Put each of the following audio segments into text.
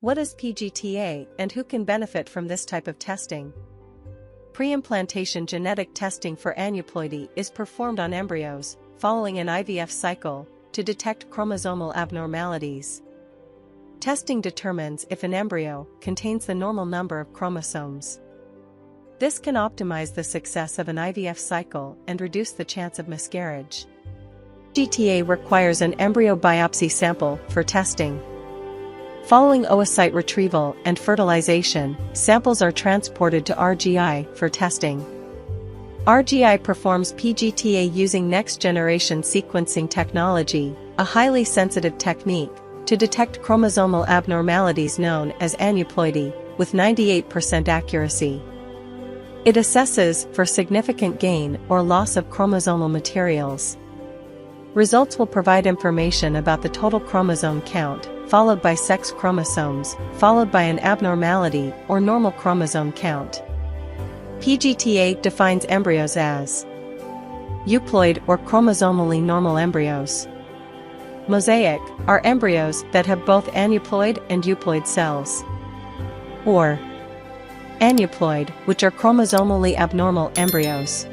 What is PGTA and who can benefit from this type of testing? Pre-implantation genetic testing for aneuploidy is performed on embryos, following an IVF cycle, to detect chromosomal abnormalities. Testing determines if an embryo contains the normal number of chromosomes. This can optimize the success of an IVF cycle and reduce the chance of miscarriage. PGTA requires an embryo biopsy sample for testing. Following oocyte retrieval and fertilization, samples are transported to RGI for testing. RGI performs PGTA using next-generation sequencing technology, a highly sensitive technique, to detect chromosomal abnormalities known as aneuploidy, with 98% accuracy. It assesses for significant gain or loss of chromosomal materials. Results will provide information about the total chromosome count, followed by sex chromosomes, followed by an abnormality or normal chromosome count. PGTA defines embryos as euploid or chromosomally normal embryos. Mosaic are embryos that have both aneuploid and euploid cells. Or aneuploid, which are chromosomally abnormal embryos.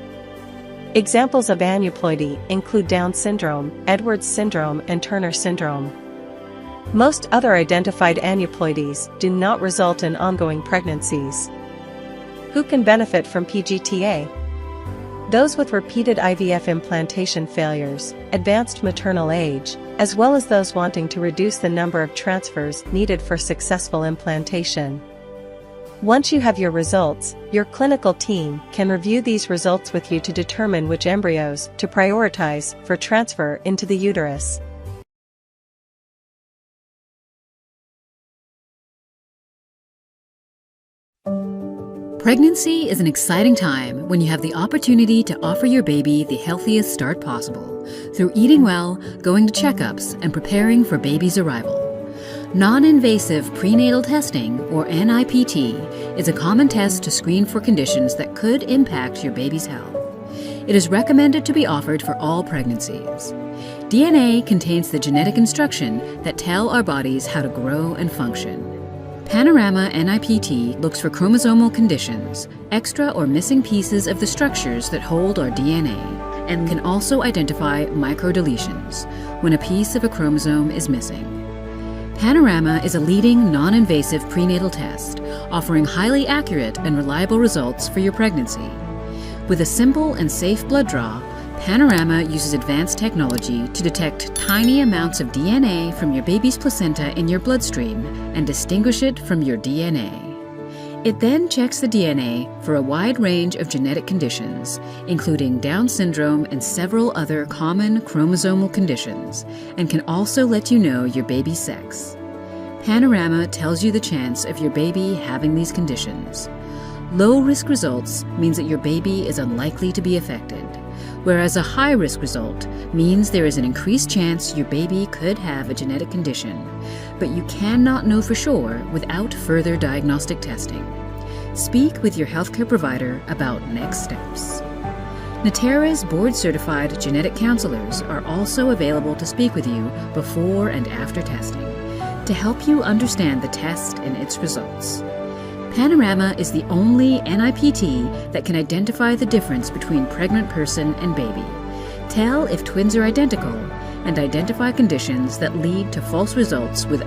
Examples of aneuploidy include Down syndrome, Edwards syndrome, and Turner syndrome. Most other identified aneuploidies do not result in ongoing pregnancies. Who can benefit from PGTA? Those with repeated IVF implantation failures, advanced maternal age, as well as those wanting to reduce the number of transfers needed for successful implantation. Once you have your results, your clinical team can review these results with you to determine which embryos to prioritize for transfer into the uterus. Pregnancy is an exciting time when you have the opportunity to offer your baby the healthiest start possible through eating well, going to checkups, and preparing for baby's arrival. Non-invasive prenatal testing, or NIPT, is a common test to screen for conditions that could impact your baby's health. It is recommended to be offered for all pregnancies. DNA contains the genetic instruction that tell our bodies how to grow and function. Panorama NIPT looks for chromosomal conditions, extra or missing pieces of the structures that hold our DNA, and can also identify microdeletions, when a piece of a chromosome is missing. Panorama is a leading non-invasive prenatal test, offering highly accurate and reliable results for your pregnancy. With a simple and safe blood draw, Panorama uses advanced technology to detect tiny amounts of DNA from your baby's placenta in your bloodstream and distinguish it from your DNA. It then checks the DNA for a wide range of genetic conditions, including Down syndrome and several other common chromosomal conditions, and can also let you know your baby's sex. Panorama tells you the chance of your baby having these conditions. Low-risk results means that your baby is unlikely to be affected, whereas a high-risk result means there is an increased chance your baby could have a genetic condition, but you cannot know for sure without further diagnostic testing. Speak with your healthcare provider about next steps. Natera's board-certified genetic counselors are also available to speak with you before and after testing, to help you understand the test and its results. Panorama is the only NIPT that can identify the difference between pregnant person and baby, tell if twins are identical, and identify conditions that lead to false results with